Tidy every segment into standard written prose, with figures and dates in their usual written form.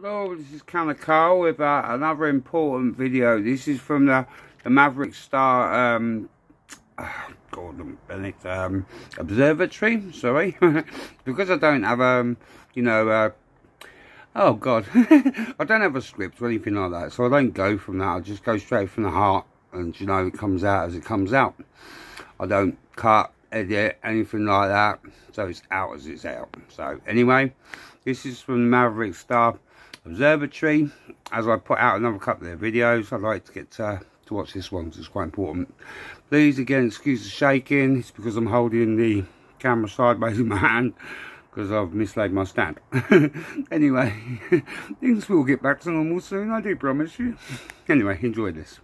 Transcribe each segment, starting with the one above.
Hello, this is Connor Cole with another important video. This is from the Maverick Star Gordon Bennett Observatory. Sorry, because I don't have oh god, I don't have a script or anything like that, so I don't go from that. I just go straight from the heart, and it comes out as it comes out. I don't cut, edit, anything like that, so it's out as it's out. So anyway, this is from the Maverick Star Observatory. As I put out another couple of videos, I'd like to get to watch this one because it's quite important. Please, again, excuse the shaking. It's because I'm holding the camera sideways in my hand because I've mislaid my stand. Anyway, things will get back to normal soon, I do promise you. Anyway, enjoy this.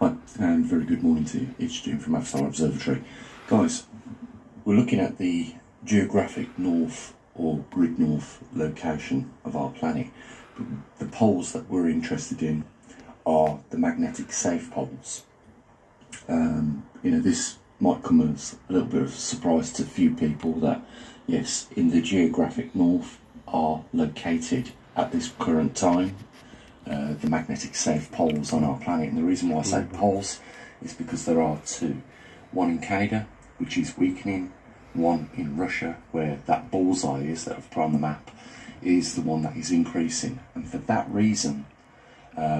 Hi, and very good morning to you. It's Jim from Maverick Star Observatory. Guys, we're looking at the geographic north or grid north location of our planet. The poles that we're interested in are the magnetic south poles. This might come as a little bit of a surprise to a few people that yes, in the geographic north are located at this current time the magnetic south poles on our planet. And the reason why I say poles is because there are two. One in Canada, which is weakening, one in Russia, where that bullseye is that I've put on the map, is the one that is increasing. And for that reason,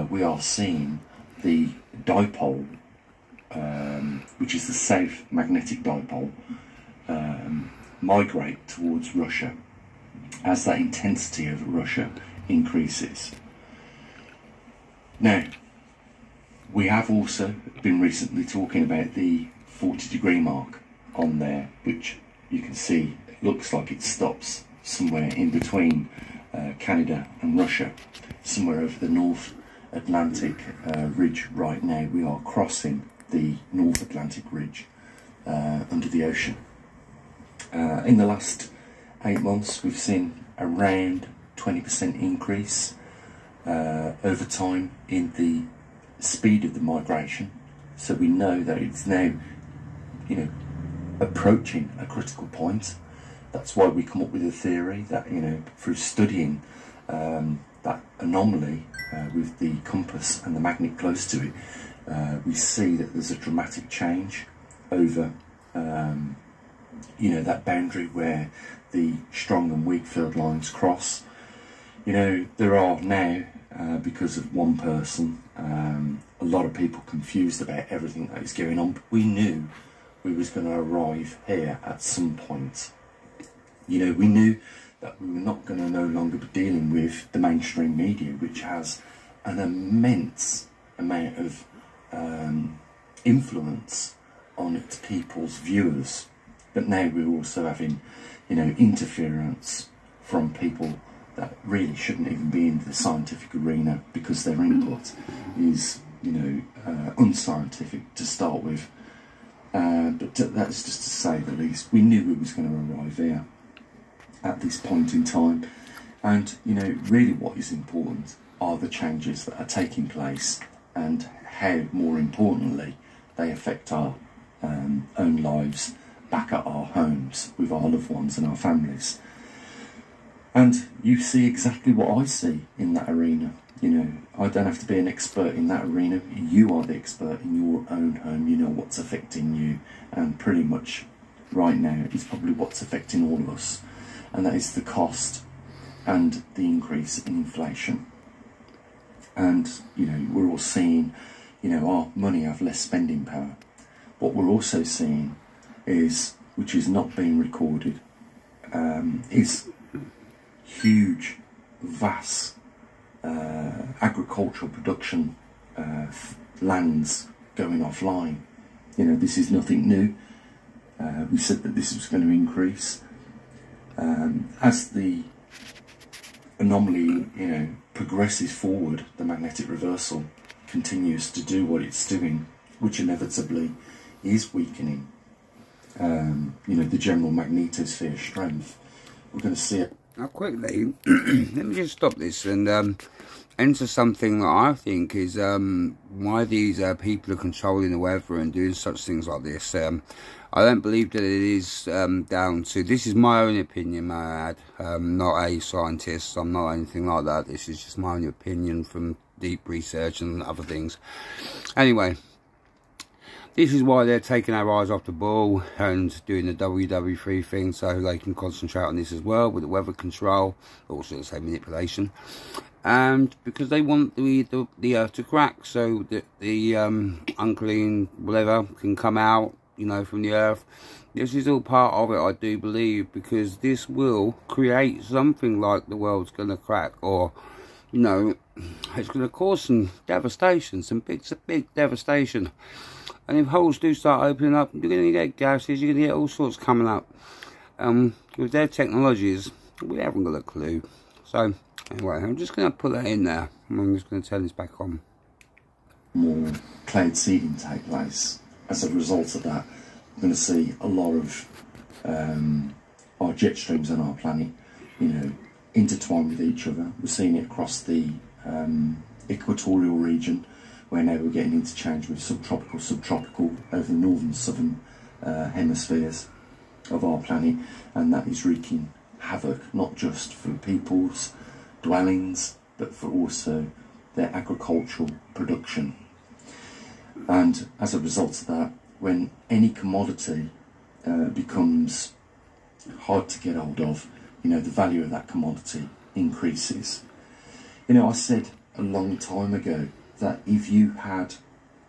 we are seeing the dipole, which is the south magnetic dipole, migrate towards Russia as that intensity over Russia increases. Now, we have also been recently talking about the 40-degree mark on there, which you can see it looks like it stops somewhere in between Canada and Russia, somewhere over the North Atlantic ridge. Right now we are crossing the North Atlantic ridge under the ocean. In the last 8 months we've seen around 20% increase over time in the speed of the migration, so we know that it's now approaching a critical point. That's why we come up with a theory that through studying that anomaly with the compass and the magnet close to it, we see that there's a dramatic change over that boundary where the strong and weak field lines cross. There are now because of one person a lot of people confused about everything that is going on, but we knew we was going to arrive here at some point. We knew that we were not going to no longer be dealing with the mainstream media, which has an immense amount of influence on its people's viewers. But now we're also having, interference from people that really shouldn't even be in the scientific arena because their input is, unscientific to start with. But that's just to say the least. We knew we was going to arrive here at this point in time, and really what is important are the changes that are taking place and how, more importantly, they affect our own lives back at our homes with our loved ones and our families. And you see exactly what I see in that arena. I don't have to be an expert in that arena. You are the expert in your own home. You know what's affecting you, and pretty much right now is probably what's affecting all of us, and that is the cost and the increase in inflation. And we're all seeing our money have less spending power. What we're also seeing is, which is not being recorded, is huge, vast agricultural production lands going offline. This is nothing new. We said that this was going to increase as the anomaly progresses forward. The magnetic reversal continues to do what it's doing, which inevitably is weakening the general magnetosphere strength. We're going to see it. Now quickly, let me just stop this and enter something that I think is why these people are controlling the weather and doing such things like this. I don't believe that it is down to, this is my own opinion, may I add. Not a scientist, I'm not anything like that. This is just my own opinion from deep research and other things. Anyway, this is why they're taking our eyes off the ball and doing the WW3 thing, so they can concentrate on this as well with the weather control, also the same manipulation. And because they want the earth to crack, so that the unclean whatever can come out, you know, from the earth. This is all part of it, I do believe, because this will create something like the world's going to crack, or, you know, it's going to cause some devastation, some big devastation. And if holes do start opening up, you're going to get gases, you're going to get all sorts coming up. With their technologies, we haven't got a clue. So, anyway, I'm just going to put that in there. I'm just going to turn this back on. More cloud seeding take place. As a result of that, we're going to see a lot of our jet streams on our planet, you know, intertwined with each other. We're seeing it across the equatorial region, where now we're getting interchange with subtropical over the northern southern hemispheres of our planet, and that is wreaking havoc not just for people's dwellings but for also their agricultural production. And as a result of that, when any commodity becomes hard to get hold of, you know, the value of that commodity increases. You know, I said a long time ago that if you had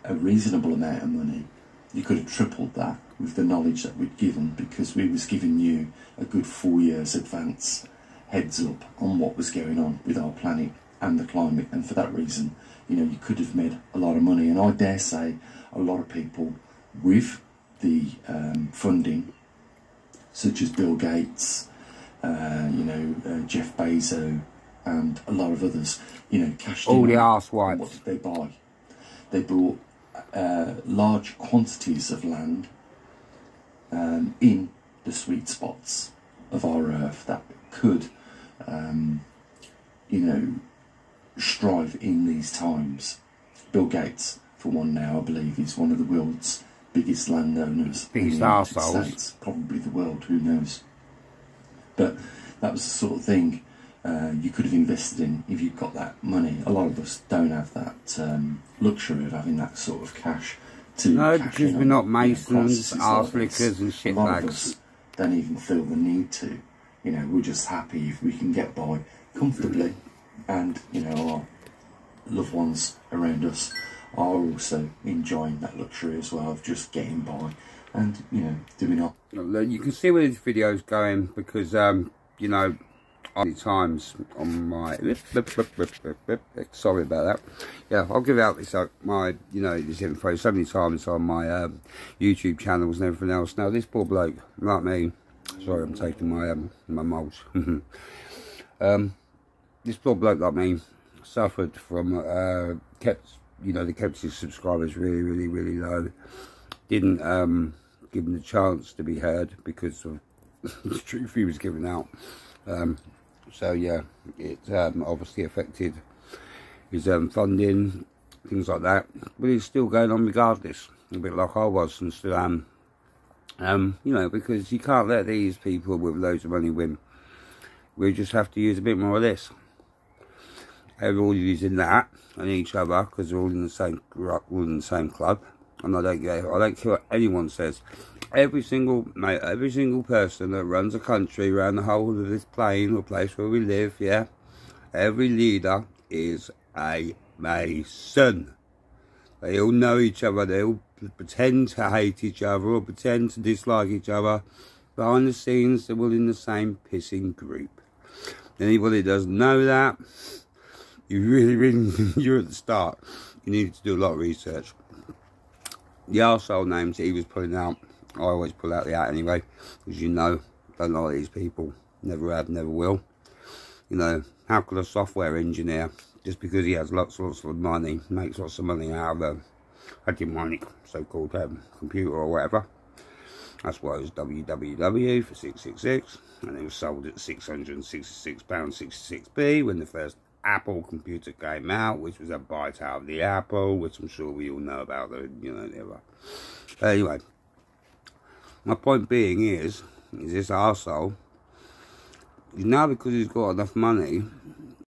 a reasonable amount of money, you could have tripled that with the knowledge that we'd given, because we was giving you a good 4 years advance heads up on what was going on with our planet and the climate. And for that reason, you know, you could have made a lot of money. And I dare say a lot of people with the funding, such as Bill Gates, Jeff Bezos, and a lot of others, you know, cashed in. All the arsewives. What did they buy? They bought large quantities of land in the sweet spots of our earth that could, strive in these times. Bill Gates, for one now, I believe, is one of the world's biggest landowners in the United States. Probably the world, who knows. But that was the sort of thing you could have invested in if you'd got that money. A lot of us don't have that luxury of having that sort of cash to because we're not masons, arse flickers and shit bags. A lot bags. of us don't even feel the need to. You know, we're just happy if we can get by comfortably, and, you know, our loved ones around us are also enjoying that luxury as well of just getting by and, you know, doing our... You can see where this video's going, because, you know, times on my sorry about that. Yeah, I'll give out this my, you know, this info so many times on my YouTube channels and everything else. Now this poor bloke like me, sorry, I'm taking my my mulch. This poor bloke like me suffered from kept his subscribers really low. Didn't give him the chance to be heard because of the truth he was giving out. So yeah, it obviously affected his funding, things like that. But it's still going on regardless, a bit like I was and still am. You know, because you can't let these people with loads of money win. We just have to use a bit more of this. They're all using that and each other because they're all in the same club. And I don't care what anyone says. Every single person that runs a country around the whole of this plane or place where we live, yeah, every leader is a Mason. They all know each other. They all pretend to hate each other or pretend to dislike each other. Behind the scenes, they're all in the same pissing group. Anybody that doesn't know that, you really, you're at the start. You need to do a lot of research. The arsehole names that he was pulling out, I always pull out the hat anyway, as you know, don't like these people, never have, never will. You know, how could a software engineer, just because he has lots of money, makes lots of money out of a demonic so-called computer or whatever? That's why it was WWW for 666, and it was sold at £666.66p when the first Apple computer came out, which was a bite out of the apple, which I'm sure we all know about, the other. Anyway, My point being is this arsehole, now because he's got enough money,